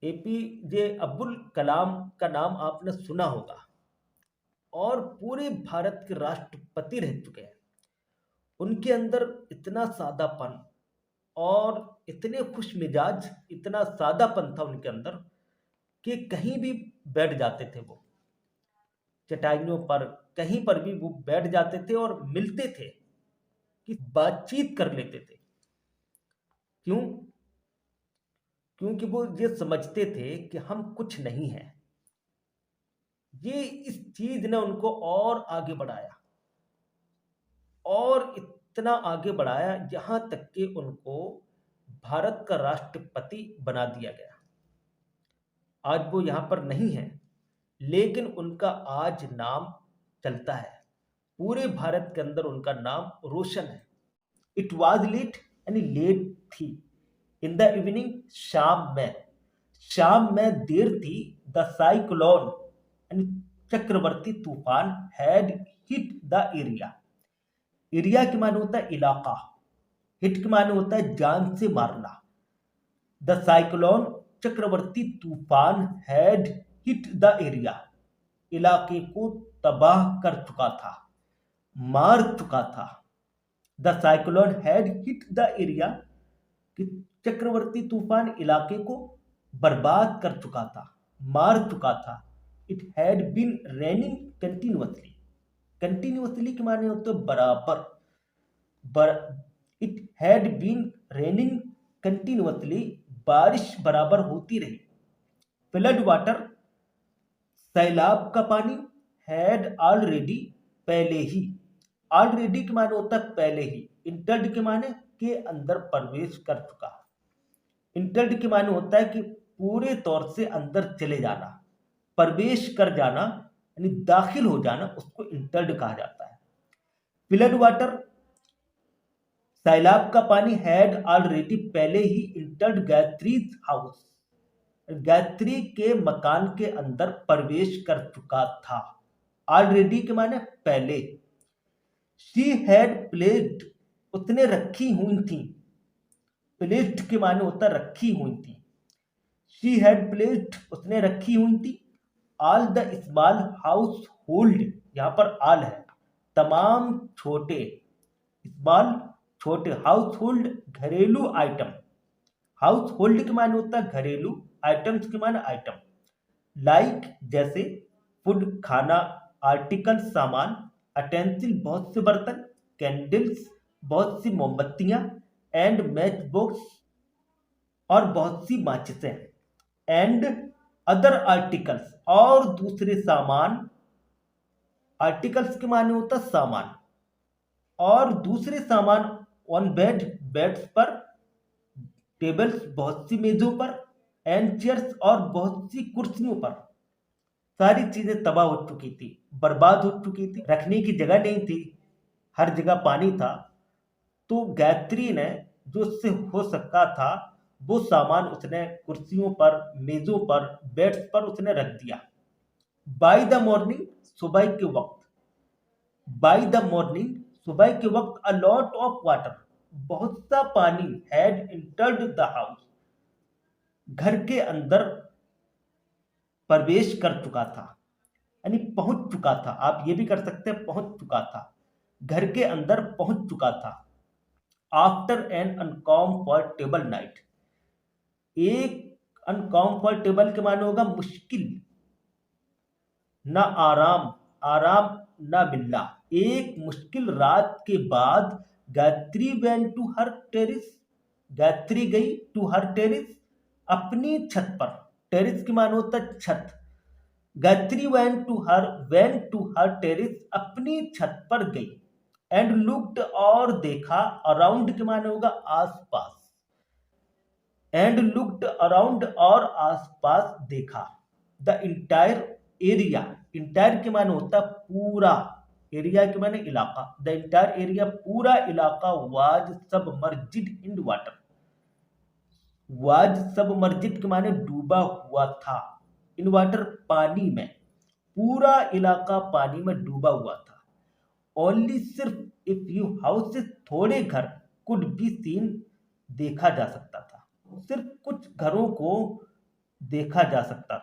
APJ Abdul Kalam का नाम आपने सुना होगा और पूरे भारत के राष्ट्रपति रह चुके हैं। उनके अंदर इतना सादापन और इतने खुश मिजाज, इतना सादापन था उनके अंदर कि कहीं भी बैठ जाते थे वो, चटाइयों पर, कहीं पर भी वो बैठ जाते थे और मिलते थे कि बातचीत कर लेते थे। क्यों? क्योंकि वो ये समझते थे कि हम कुछ नहीं हैं। ये इस चीज ने उनको और आगे बढ़ाया और इतना आगे बढ़ाया यहाँ तक कि उनको भारत का राष्ट्रपति बना दिया गया। आज वो यहाँ पर नहीं है, लेकिन उनका आज नाम चलता है। पूरे भारत के अंदर उनका नाम रोशन है। इट वॉज लेट, यानी लेट थी। इन द इवनिंग, शाम में देर थी। द साइक्लोन, यानी चक्रवर्ती तूफान, had hit the area. Area के माने होता है इलाका, हिट के माने होता है जान से मारना। द साइक्लोन, चक्रवर्ती तूफान, हैड हिट द एरिया, इलाके को तबाह कर चुका था, मार चुका था। The cyclone had hit the area, कि चक्रवर्ती तूफान इलाके को बर्बाद कर चुका था, मार चुका था। It had been raining continuously. Continuously के माने होते बराबर। It had been raining continuously, बारिश बराबर होती रही। फ्लड वाटर, सैलाब का पानी, हैड ऑलरेडी, पहले ही। ऑलरेडी के माने होता है पहले ही। इंटर्ड के माने के अंदर प्रवेश कर चुका। इंटर्ड के माने होता है कि पूरे तौर से अंदर चले जाना, प्रवेश कर जाना, यानी दाखिल हो जाना, उसको इंटर्ड कहा जाता है। फ्लड वाटर, सैलाब का पानी, हैड ऑलरेडी, पहले ही, इंटर्ड गायत्रीज हाउस, गायत्री के मकान के अंदर प्रवेश कर चुका था। ऑलरेडी के माने पहले। शी हैड प्लेस्ड, उसने रखी हुई थी। प्लेस्ड के माने होता रखी हुई थी। शी हैड प्लेस्ड, उसने रखी हुई थी। All the small house hold, यहां पर ऑल है, तमाम छोटे, स्मॉल छोटे, हाउस होल्ड घरेलू आइटम। हाउस होल्ड के माने होता है घरेलू, आइटम्स के माने आइटम। लाइक, जैसे, फूड खाना, आर्टिकल सामान, अटेंसिल बहुत से बर्तन, कैंडल्स बहुत सी मोमबत्तियां, एंड मैच बॉक्स और बहुत सी माचिसें, एंड अदर आर्टिकल्स और दूसरे सामान। आर्टिकल्स के माने होता सामान, और दूसरे सामान। ऑन बेड, बेड्स पर, टेबल्स बहुत सी मेजों पर, एंड चेयर्स और बहुत सी कुर्सियों पर। सारी चीजें तबाह हो चुकी थी, बर्बाद हो चुकी थी, रखने की जगह नहीं थी, हर जगह पानी था। तो गायत्री ने जो उससे हो सकता था वो सामान उसने कुर्सियों पर, मेजों पर, बेड्स पर उसने रख दिया। बाय द मॉर्निंग, सुबह के वक्त। बाय द मॉर्निंग, सुबह के वक्त, अ लॉट ऑफ वाटर, बहुत सा पानी, हैड इंटर्ड द हाउस, घर के अंदर प्रवेश कर चुका था, यानी पहुंच चुका था। आप ये भी कर सकते हैं पहुंच चुका था, घर के अंदर पहुंच चुका था। आफ्टर एन अनकंफर्टेबल नाइट, एक अनकंफर्टेबल के माने होगा मुश्किल, ना आराम, आराम ना मिलना। एक मुश्किल रात के बाद, Gayatri went to her terrace, Gayatri गई टू हर टेरिस, अपनी छत पर। टेरिस की माने होता है छत। Gayatri went to her terrace, अपनी छत पर गई। एंड लुक्ड, और देखा, अराउंड के माने होगा आसपास। एंड लुक्ड अराउंड, और आसपास देखा। द इंटायर एरिया, इंटायर के माने होता है पूरा, एरिया के माने इलाका। द इंटायर एरिया, पूरा इलाका, वाज सबमर्जिड इन वाटर। वाज सबमर्जिड के माने डूबा हुआ था, इन वाटर, पानी में। पूरा इलाका पानी में डूबा हुआ था। ओनली, सिर्फ, ए फ्यू हाउसेस, थोड़े घर, कुड बी सीन, देखा जा सकता था। सिर्फ कुछ घरों को देखा जा सकता